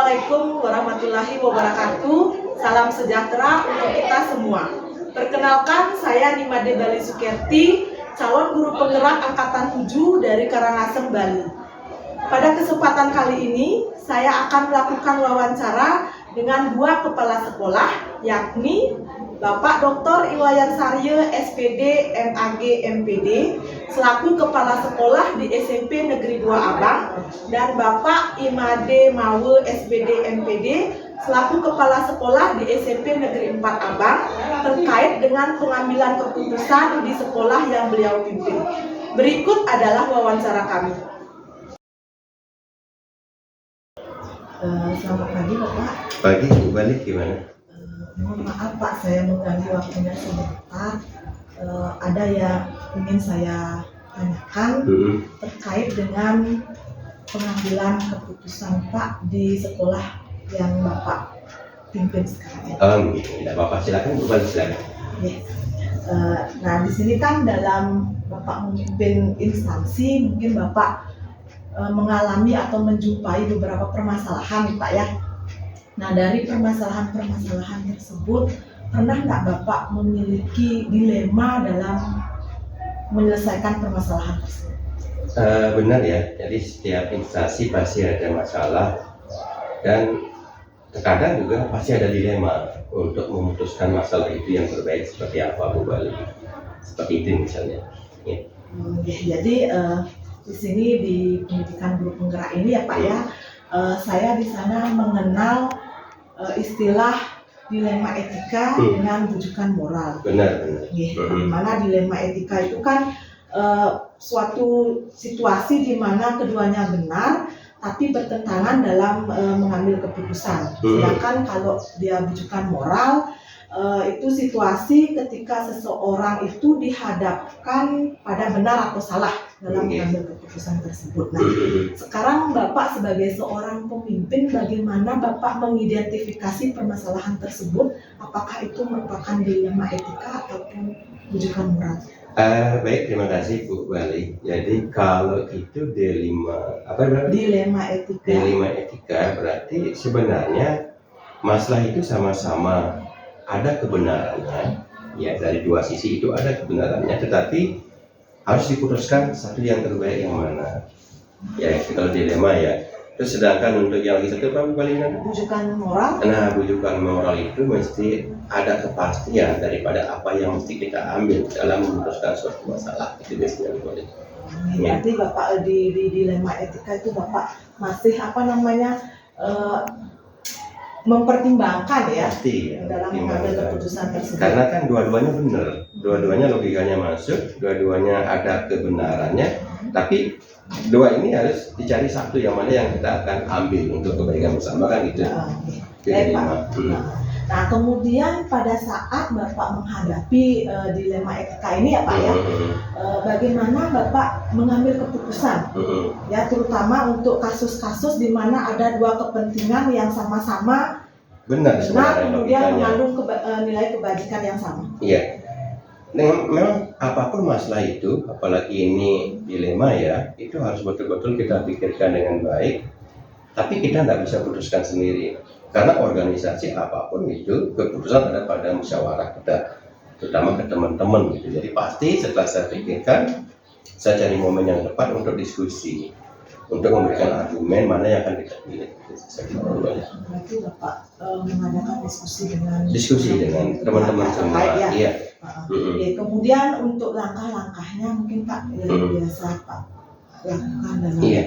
Assalamualaikum warahmatullahi wabarakatuh. Salam sejahtera untuk kita semua. Perkenalkan, saya Nimade Bali Sukerti, calon guru penggerak angkatan 7 dari Karangasem, Bali. Pada kesempatan kali ini, saya akan melakukan wawancara dengan dua kepala sekolah, yakni Bapak Dr. Iwayan Sarye, SPD, MAG, MPD, selaku Kepala Sekolah di SMP Negeri 2 Abang, dan Bapak Imade Mawe, SPD, MPD, selaku Kepala Sekolah di SMP Negeri 4 Abang, terkait dengan pengambilan keputusan di sekolah yang beliau pimpin. Berikut adalah wawancara kami. Selamat pagi, Bapak. Pagi, Bu Balik gimana? Mohon maaf Pak, saya mengganggu waktunya sebentar. Ada yang ingin saya tanyakan terkait dengan pengambilan keputusan Pak di sekolah yang Bapak pimpin sekarang. Tidak apa-apa, silakan Bu Balik, silakan. Nah, di sini kan dalam Bapak memimpin instansi, mungkin Bapak mengalami atau menjumpai beberapa permasalahan, Pak ya. Nah, dari permasalahan-permasalahan tersebut, pernah nggak Bapak memiliki dilema dalam menyelesaikan permasalahan tersebut? Benar ya, jadi setiap instansi pasti ada masalah dan terkadang juga pasti ada dilema untuk memutuskan masalah itu yang terbaik seperti apa, Bu Balik. Seperti itu misalnya. Ya. Jadi di sini di pendidikan guru penggerak ini ya Pak ya, saya di sana mengenal istilah dilema etika dengan rujukan moral. Benar. Di mana dilema etika itu kan suatu situasi di mana keduanya benar tapi bertentangan dalam mengambil keputusan. Sedangkan kalau dia rujukan moral, itu situasi ketika seseorang itu dihadapkan pada benar atau salah dalam mengambil keputusan tersebut. Nah, sekarang Bapak sebagai seorang pemimpin, bagaimana Bapak mengidentifikasi permasalahan tersebut? Apakah itu merupakan dilema etika ataupun rujukan moral? Baik, terima kasih Bu Balik. Jadi kalau itu dilema etika berarti sebenarnya masalah itu sama-sama ada kebenarannya, ya dari dua sisi itu ada kebenarannya, tetapi harus diputuskan satu yang terbaik yang mana. Ya itu kalau dilema ya. Terus sedangkan untuk yang lagi satu apa paling rujukan moral? Nah, rujukan moral itu mesti ada kepastian daripada apa yang mesti kita ambil dalam memutuskan suatu masalah. Itu biasanya boleh. Berarti Bapak di dilema etika itu Bapak masih mempertimbangkan ya pasti, dalam mengambil keputusan tersebut. Karena kan dua-duanya benar, dua-duanya logikanya masuk, dua-duanya ada kebenarannya, tapi dua ini harus dicari satu yang mana yang kita akan ambil untuk kebaikan bersama kan gitu. Nah, kemudian pada saat Bapak menghadapi dilema etika ini ya Pak ya, bagaimana Bapak mengambil keputusan? Ya, terutama untuk kasus-kasus di mana ada dua kepentingan yang sama-sama benar kemudian mengandung nilai kebajikan yang sama. Iya. Memang apapun masalah itu, apalagi ini dilema ya, itu harus betul-betul kita pikirkan dengan baik. Tapi kita tidak bisa putuskan sendiri. Karena organisasi apapun itu keputusan ada pada musyawarah kita, terutama ke teman-teman gitu. Jadi pasti setelah saya pikirkan, saya cari momen yang tepat untuk diskusi, untuk memberikan argumen mana yang akan kita pilih. Berarti Bapak mengadakan diskusi dengan teman-teman semua. Ya? Iya. Kemudian untuk langkah-langkahnya mungkin Pak yang biasa Pak lakukan dalam. Iya.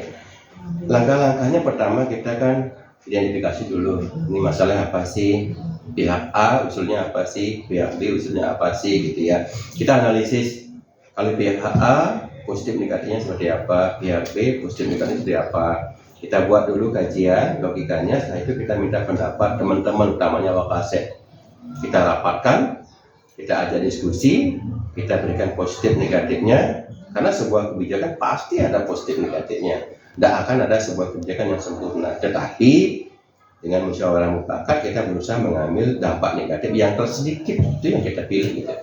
Langkah-langkahnya pertama kita kan identifikasi dulu, ini masalah apa sih, pihak A usulnya apa sih, pihak B usulnya apa sih gitu ya. Kita analisis, kalau pihak A positif negatifnya seperti apa, pihak B positif negatifnya seperti apa. Kita buat dulu kajian logikanya, setelah itu kita minta pendapat teman-teman utamanya Wakasek. Kita rapatkan, kita ajak diskusi, kita berikan positif negatifnya, karena sebuah kebijakan pasti ada positif negatifnya. Tidak akan ada sebuah kebijakan yang sempurna, tetapi dengan musyawarah mufakat kita berusaha mengambil dampak negatif yang tersedikit, itu yang kita pilih gitu.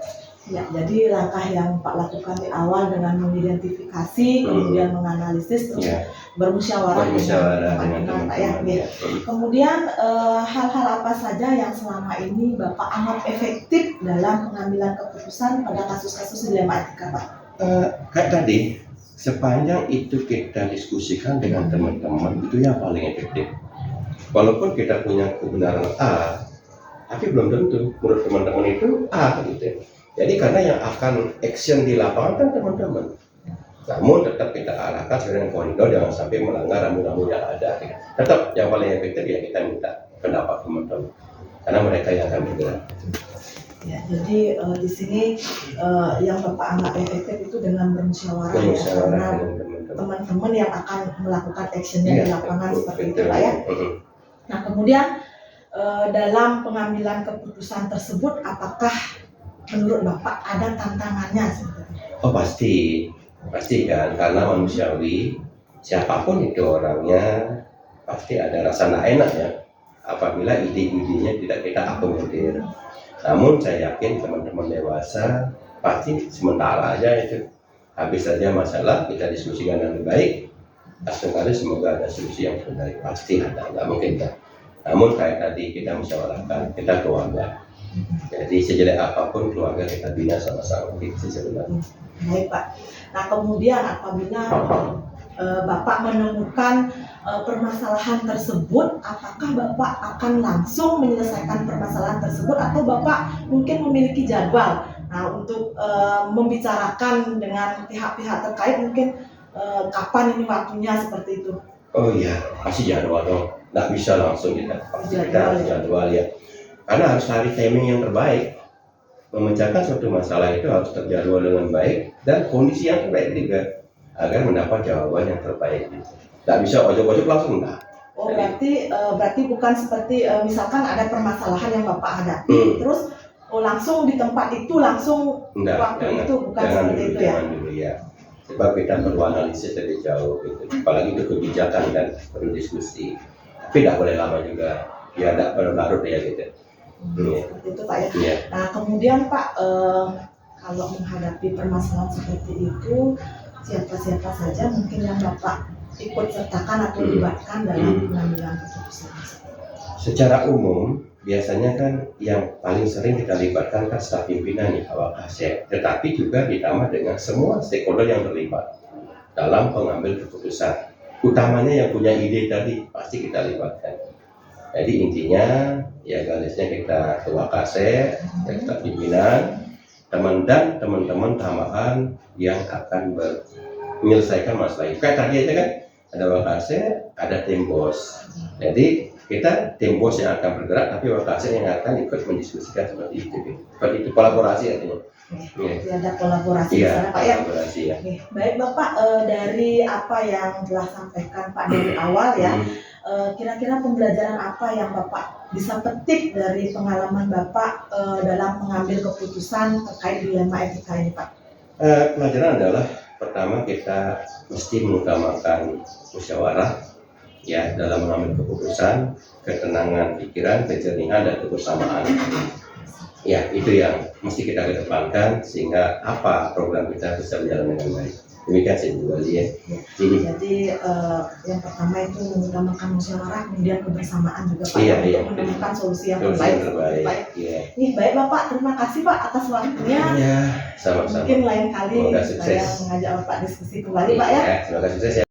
Ya, jadi langkah yang Pak lakukan di awal dengan mengidentifikasi, kemudian menganalisis, terus Ya, bermusyawarah bermusyawarah dengan dengan Pak ya. teman-teman. Ya. Kemudian hal-hal apa saja yang selama ini Bapak anggap efektif dalam pengambilan keputusan pada kasus-kasus dilema etika, Pak? Kayak tadi, sepanjang itu kita diskusikan dengan teman-teman, itu yang paling efektif. Walaupun kita punya kebenaran A, tapi belum tentu menurut teman-teman itu A gitu. Jadi karena yang akan action di lapangan kan teman-teman. Namun tetap kita arahkan sesuai dengan koridor, jangan sampai melanggar rambu-rambu yang ada. Tetap yang paling efektif ya kita minta pendapat teman-teman, karena mereka yang akan bergerak. Ya, jadi di sini yang Bapak anggap efektif itu dengan bermusyawarah ya, karena teman-teman yang akan melakukan actionnya di lapangan seperti itu Pak ya. Nah kemudian dalam pengambilan keputusan tersebut, apakah menurut Bapak ada tantangannya sebenarnya? Oh pasti kan, karena manusiawi, siapapun itu orangnya pasti ada rasa nggak enak ya apabila ide-idenya tidak kita akomodir. Namun saya yakin teman-teman dewasa pasti sementara aja itu, habis saja masalah kita diskusikan dengan baik, kali semoga ada solusi yang terbaik, pasti ada, nggak mungkin kan. Namun kayak tadi kita musyawarahkan, kita keluarga, jadi sejelek apapun keluarga kita bina sama-sama gitu sebenarnya. Baik Pak. Nah kemudian apabila Bapak menemukan permasalahan tersebut, apakah Bapak akan langsung menyelesaikan permasalahan tersebut atau Bapak mungkin memiliki jadwal? Nah untuk membicarakan dengan pihak-pihak terkait mungkin kapan ini waktunya seperti itu? Oh iya, pasti jadwal dong. Nggak bisa langsung kita harus jadwal ya. Karena harus cari timing yang terbaik. Memecahkan suatu masalah itu harus terjadwal dengan baik dan kondisi yang terbaik juga agar mendapat jawaban yang terbaik. Nggak bisa ojok-ojok langsung enggak. Oh berarti bukan seperti misalkan ada permasalahan yang Bapak hadapi, terus langsung di tempat itu langsung enggak, waktu itu bukan seperti itu ya? Jangan dulu ya. Sebab kita perlu analisis lebih jauh gitu. Apalagi itu kebijakan kan perlu diskusi. Tapi tidak boleh lama juga. Ya tidak berlarut ya gitu. Seperti itu Pak ya. Yeah. Nah kemudian Pak kalau menghadapi permasalahan seperti itu, siapa-siapa saja mungkin yang Bapak ikut sertakan atau libatkan dalam pengambilan keputusan? Secara umum biasanya kan yang paling sering kita libatkan kan staf pimpinan nih awak kasep, tetapi juga ditambah dengan semua stakeholder yang terlibat dalam pengambil keputusan. Utamanya yang punya ide tadi pasti kita libatkan. Jadi intinya ya garisnya kita ketua kasep, staf pimpinan, teman-teman tambahan yang akan menyelesaikan masalah itu. Kayak tadi aja kan ada wakase, ada tim bos. Jadi kita tim bos yang akan bergerak, tapi wakase yang akan ikut mendiskusikan seperti itu. Seperti itu kolaborasi artinya. Jadi ada kolaborasi Iya, sana Pak ya. Kolaborasi ya. Baik Bapak, dari apa yang telah sampaikan Pak dari awal ya, kira-kira pembelajaran apa yang Bapak bisa petik dari pengalaman Bapak dalam mengambil keputusan terkait dilema etika ini Pak? Pelajaran adalah pertama kita mesti mengutamakan musyawarah ya dalam mengambil keputusan, ketenangan pikiran, kejernihan dan kebersamaan. Ya itu yang mesti kita kedepankan sehingga apa program kita bisa berjalan dengan baik. Demikian sih Bu Ali ya. Jadi yang pertama itu mengutamakan musyawarah, kemudian kebersamaan juga Pak untuk menemukan solusi yang terbaik. Nih baik Bapak, terima kasih Pak atas waktunya. Ya, sama-sama. Mungkin lain kali saya mengajak Bapak diskusi kembali Pak ya. Semoga sukses ya.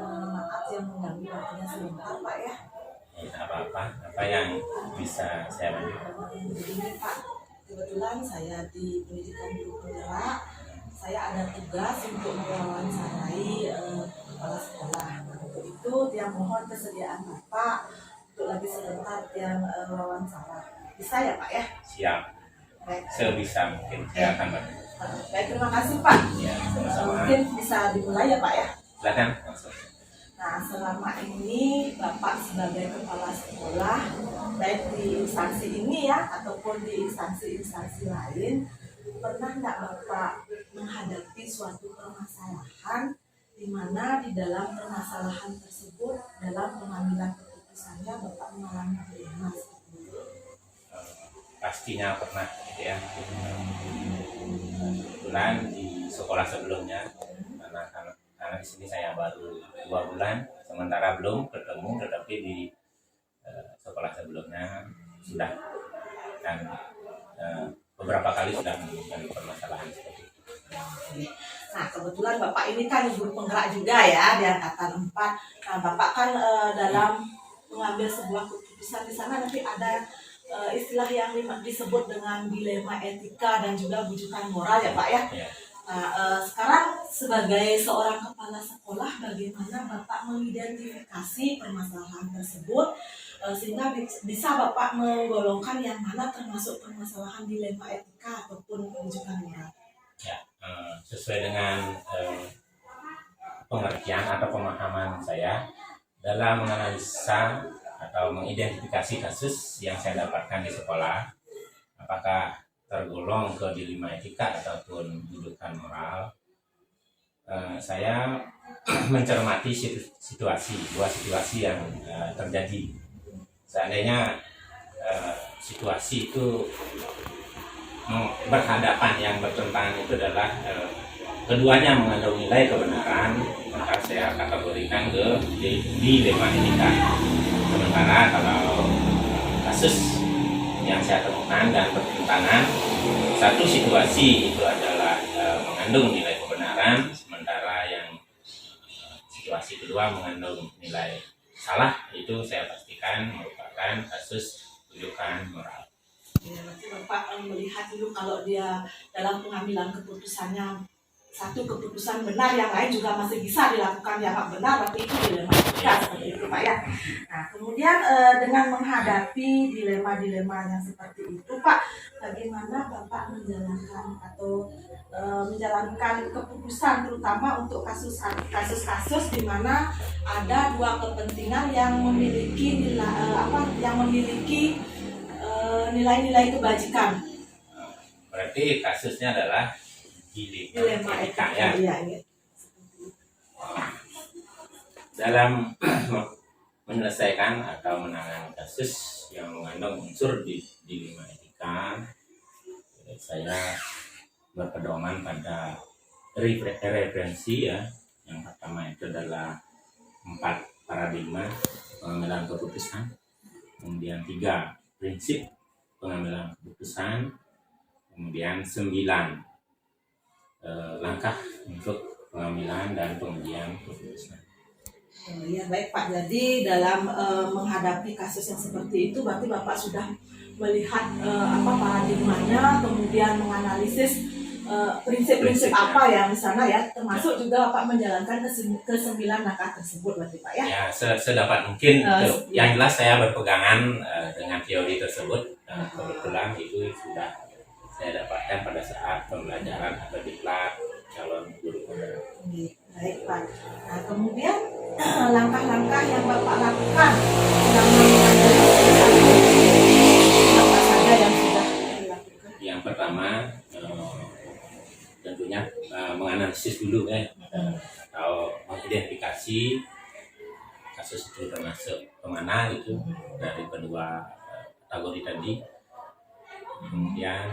Maaf yang mengganggu waktunya sebentar Pak ya. Tidak apa-apa, apa yang bisa saya bantu? Begini Pak, kebetulan saya di pendidikan guru penggerak, saya ada tugas untuk mewawancarai kepala sekolah. Untuk itu dia mohon kesediaan Bapak untuk lagi sebentar yang wawancara. Bisa ya Pak ya? Siap. Baik. Sebisa mungkin saya akan bantu. Baik, terima kasih Pak. Ya, sama-sama. Mungkin bisa dimulai ya Pak ya? Silakan langsung. Nah, selama ini Bapak sebagai kepala sekolah, baik di instansi ini ya, ataupun di instansi-instansi lain, pernah nggak Bapak menghadapi suatu permasalahan di mana di dalam permasalahan tersebut, dalam pengambilan keputusannya Bapak mengalami dilema seperti itu? pastinya pernah gitu ya. Kebetulan di sekolah sebelumnya, karena di sini saya baru 2 bulan, sementara belum ketemu, tetapi di sekolah sebelumnya sudah, dan beberapa kali sudah menemukan permasalahan seperti itu. Nah, kebetulan Bapak ini kan guru penggerak juga ya di angkatan 4. Nah, Bapak kan dalam mengambil sebuah keputusan di sana nanti ada istilah yang disebut dengan dilema etika dan juga bujukan moral ya Pak ya. Ya. Nah, sekarang sebagai seorang kepala sekolah, bagaimana Bapak mengidentifikasi permasalahan tersebut sehingga bisa Bapak menggolongkan yang mana termasuk permasalahan dilema etika ataupun bujukan moral? Ya, sesuai dengan pengertian atau pemahaman saya dalam menganalisa atau mengidentifikasi kasus yang saya dapatkan di sekolah, apakah tergolong ke dilema etika ataupun bujukan moral, saya mencermati dua situasi yang terjadi. Seandainya situasi itu berhadapan yang bertentangan itu adalah keduanya mengandung nilai kebenaran, maka saya kategorikan ke dilema etika. Sementara kalau kasus yang saya temukan dan bertentangan, satu situasi itu adalah mengandung nilai kebenaran, sementara yang situasi kedua mengandung nilai salah, itu saya pastikan merupakan kasus bujukan moral. Ya, berarti Bapak melihat dulu kalau dia dalam pengambilan keputusannya satu keputusan benar, yang lain juga masih bisa dilakukan dianggap benar, berarti itu dilema etika seperti itu Pak ya. Nah, kemudian dengan menghadapi dilema-dilema yang seperti itu Pak, bagaimana Bapak menjalankan atau menjalankan keputusan terutama untuk kasus-kasus di mana ada dua kepentingan yang memiliki nilai-nilai kebajikan. Berarti kasusnya adalah dilema etika ya. Iya. Dalam menyelesaikan atau menangani kasus yang mengandung unsur dilema etika, saya berpedoman pada referensi ya. Yang pertama itu adalah 4 paradigma pengambilan keputusan, kemudian 3 prinsip pengambilan keputusan, kemudian 9 langkah untuk pengambilan dan pengujian keputusan. Ya baik Pak, jadi dalam menghadapi kasus yang seperti itu berarti Bapak sudah melihat paradigmanya, kemudian menganalisis prinsip-prinsip apa yang di sana ya, termasuk juga Bapak menjalankan ke 9 langkah tersebut berarti Pak ya. Ya, sedapat mungkin. Yang jelas saya berpegangan dengan teori tersebut. Kebetulan itu sudah saya dapatkan pada saat pembelajaran atau diklat calon guru penggerak. Baik Pak. Nah, kemudian langkah-langkah yang Bapak lakukan dalam apa saja yang sudah dilakukan? Yang pertama tentunya menganalisis dulu atau mengidentifikasi kasus itu termasuk kemana itu dari kedua kategori tadi. Kemudian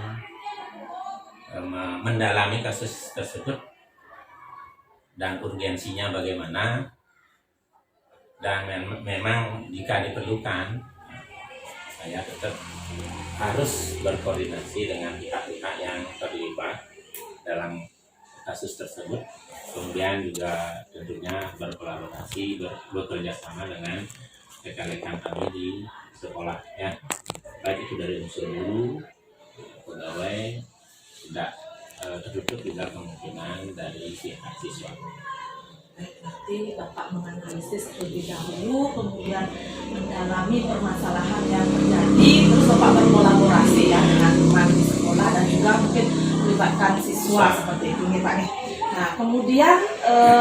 mendalami kasus tersebut dan urgensinya bagaimana, dan memang jika diperlukan saya tetap harus berkoordinasi dengan pihak-pihak yang terlibat dalam kasus tersebut, kemudian juga tentunya berkolaborasi, bekerja sama dengan rekan-rekan kami di sekolah ya, baik itu dari unsur guru, pegawai, tidak tertutup juga kemungkinan dari pihak siswa. Berarti Bapak menganalisis terlebih dahulu, kemudian mendalami permasalahan yang terjadi, terus Bapak berkolaborasi ya dengan teman di sekolah dan juga mungkin melibatkan siswa seperti itu nih Pak nih. Nah, kemudian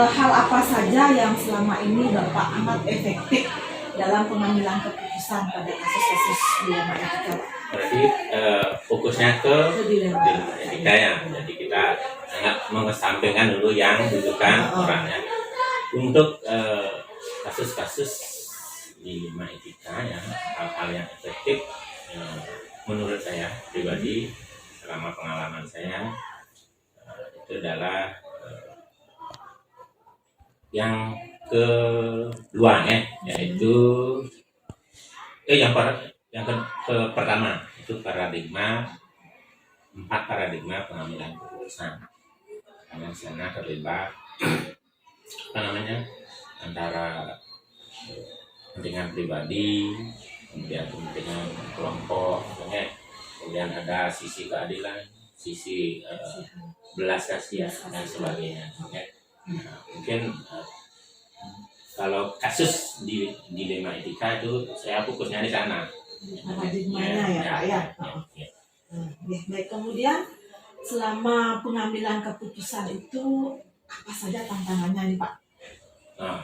hal apa saja yang selama ini Bapak amat efektif dalam pengambilan keputusan pada kasus-kasus dilema etika? Berarti fokusnya ke dilema etika ya. Jadi kita sangat mengesampingkan dulu yang bujukan orangnya. Untuk kasus-kasus dilema etika ya, hal-hal yang efektif menurut saya pribadi selama pengalaman saya itu adalah yang kedua ya, yaitu pertama itu empat paradigma pengambilan keputusan. Karena di sana terlibat antara kepentingan pribadi, kemudian kepentingan kelompok, kemudian ada sisi keadilan, sisi belas kasihan dan sebagainya. Nah, mungkin kalau kasus di dilema etika itu saya fokusnya di sana. Paradigmanya ya Pak ya. Baik, kemudian selama pengambilan keputusan itu apa saja tantangannya nih Pak? Nah,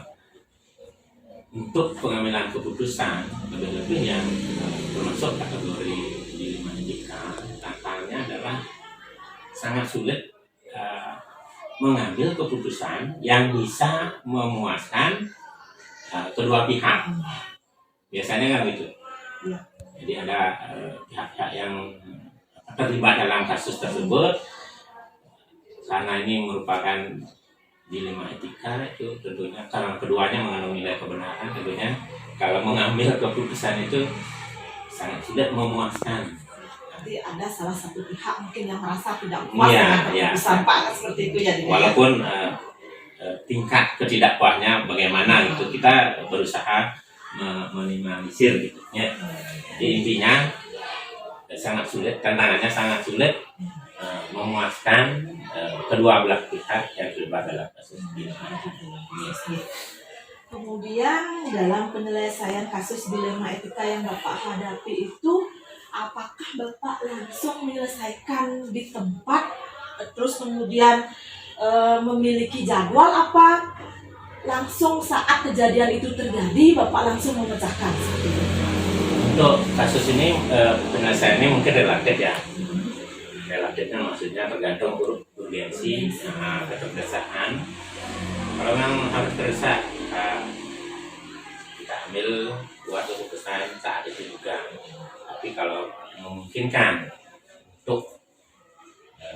untuk pengambilan keputusan lebih-lebih yang termasuk kategori dilema etika, tantangannya adalah sangat sulit mengambil keputusan yang bisa memuaskan kedua pihak. Biasanya kan begitu. Ya. Jadi ada pihak-pihak yang terlibat dalam kasus tersebut, karena ini merupakan dilema etika, itu tentunya karena keduanya mengandung nilai kebenaran, tentunya kalau mengambil keputusan itu sangat sulit memuaskan. Jadi ada salah satu pihak mungkin yang merasa tidak puas dengan keputusan Pak, seperti itu ya. Walaupun tingkat ketidakpuasnya bagaimana gitu, kita berusaha meminimalisir gitu ya. Jadi intinya sangat sulit, tantangannya sangat sulit memuaskan kedua belah pihak yang terlibat dalam kasus dilema. Kemudian dalam penyelesaian kasus dilema etika yang Bapak hadapi itu, apakah Bapak langsung menyelesaikan di tempat, terus kemudian memiliki jadwal, apa langsung saat kejadian itu terjadi Bapak langsung memecahkan? Untuk kasus ini penyelesaiannya mungkin relatif ya. Relatifnya maksudnya tergantung urgensi, keterdesakan. Kalau memang harus terdesak, kita ambil buat keputusan saat itu juga. Tapi kalau memungkinkan untuk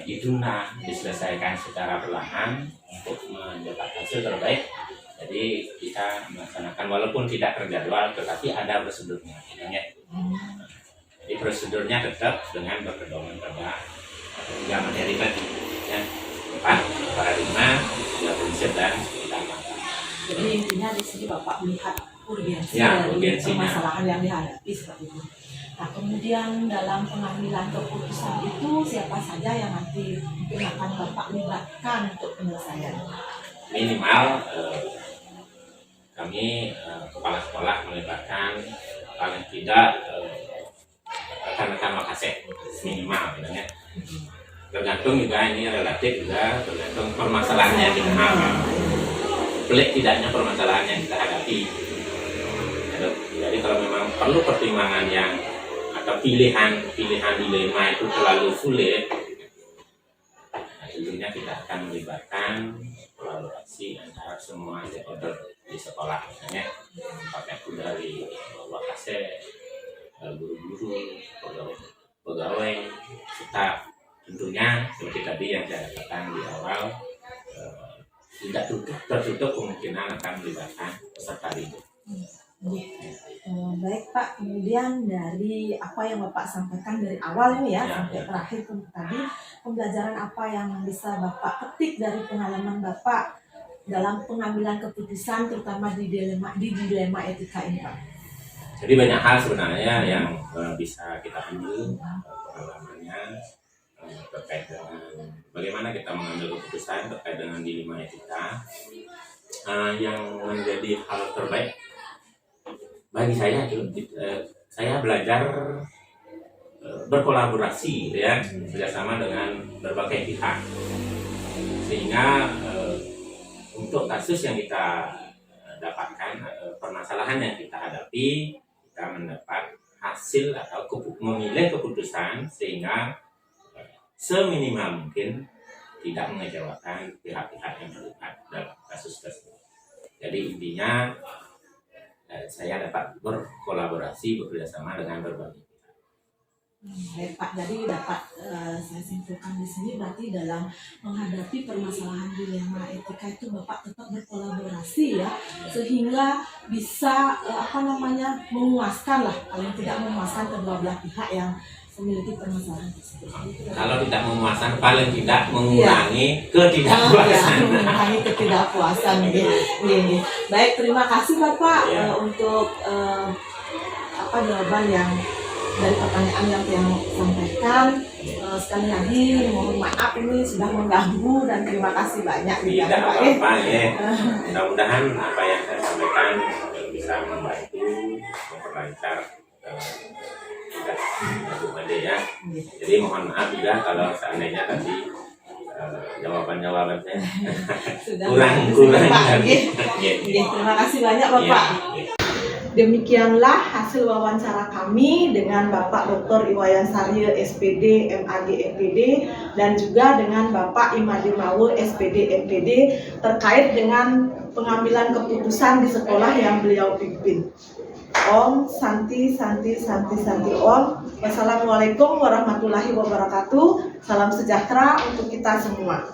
ditunda, diselesaikan secara perlahan untuk mendapat hasil terbaik, jadi kita melaksanakan walaupun tidak terjadwal, tetapi ada prosedurnya. Jadi prosedurnya tetap dengan berpedoman pada tiga materi tadi, ya, 4 paradigma, 3 prinsip dan 9 mata. Jadi intinya di sini Bapak melihat urgensi Ya, dari urgensinya. permasalahan yang dihadapi seperti itu. Nah, kemudian dalam pengambilan keputusan itu siapa saja yang nanti mungkin akan Bapak libatkan untuk penyelesaian? Minimal kami kepala sekolah melibatkan paling tidak rekan-rekan Makassar minimal, ya. Tergantung juga ini relatif juga tergantung permasalahan yang kita hadapi, pelik tidaknya permasalahan yang kita hadapi. Jadi kalau memang perlu pertimbangan yang atau pilihan dilema itu terlalu sulit, tentunya kita akan melibatkan kolaborasi antara semua stakeholder di sekolah, misalnya pakai dari Wakase, guru-guru, pegawai, serta tentunya seperti tadi yang saya katakan di awal, tidak tertutup kemungkinan akan melibatkan peserta didik. Baik Pak, kemudian dari apa yang Bapak sampaikan dari awal ini ya, sampai terakhir tadi, pembelajaran apa yang bisa Bapak petik dari pengalaman Bapak dalam pengambilan keputusan terutama di dilema etika ini Pak? Jadi banyak hal sebenarnya yang bisa kita ambil pengalamannya terkait dengan bagaimana kita mengambil keputusan terkait dengan dilema etika. Yang menjadi hal terbaik bagi saya saya belajar berkolaborasi ya, bekerjasama dengan berbagai pihak, sehingga untuk kasus yang kita dapatkan, permasalahan yang kita hadapi, kita mendapat hasil atau memilih keputusan sehingga seminimal mungkin tidak mengecewakan pihak-pihak yang terlibat dalam kasus tersebut. Jadi intinya saya dapat berkolaborasi, bekerjasama dengan berbagai pihak. Baik Pak, jadi dapat saya simpulkan di sini berarti dalam menghadapi permasalahan dilema etika itu Bapak tetap berkolaborasi ya, sehingga bisa memuaskan lah, paling tidak memuaskan kedua belah pihak yang memiliki permasalahan tersebut. Kalau tidak memuaskan, paling tidak mengurangi ketidakpuasan. Mengurangi ketidakpuasan. Iya. Baik, terima kasih Bapak untuk jawaban yang dari pertanyaan yang saya sampaikan. Sekali lagi mohon maaf ini sudah mengganggu dan terima kasih banyak. Tidak apa-apa ya. Mudah-mudahan apa yang saya sampaikan bisa membantu memperlancar tugas Made ya. Jadi mohon maaf juga kalau seandainya tadi jawaban-jawaban saya kurang. Terima kasih banyak Bapak. Demikianlah hasil wawancara kami dengan Bapak Dr. Iwayan Sarye, SPD, MAG, MPD, dan juga dengan Bapak Imade Mawe, SPD, MPD, terkait dengan pengambilan keputusan di sekolah yang beliau pimpin. Om Santi Om. Wassalamualaikum warahmatullahi wabarakatuh. Salam sejahtera untuk kita semua.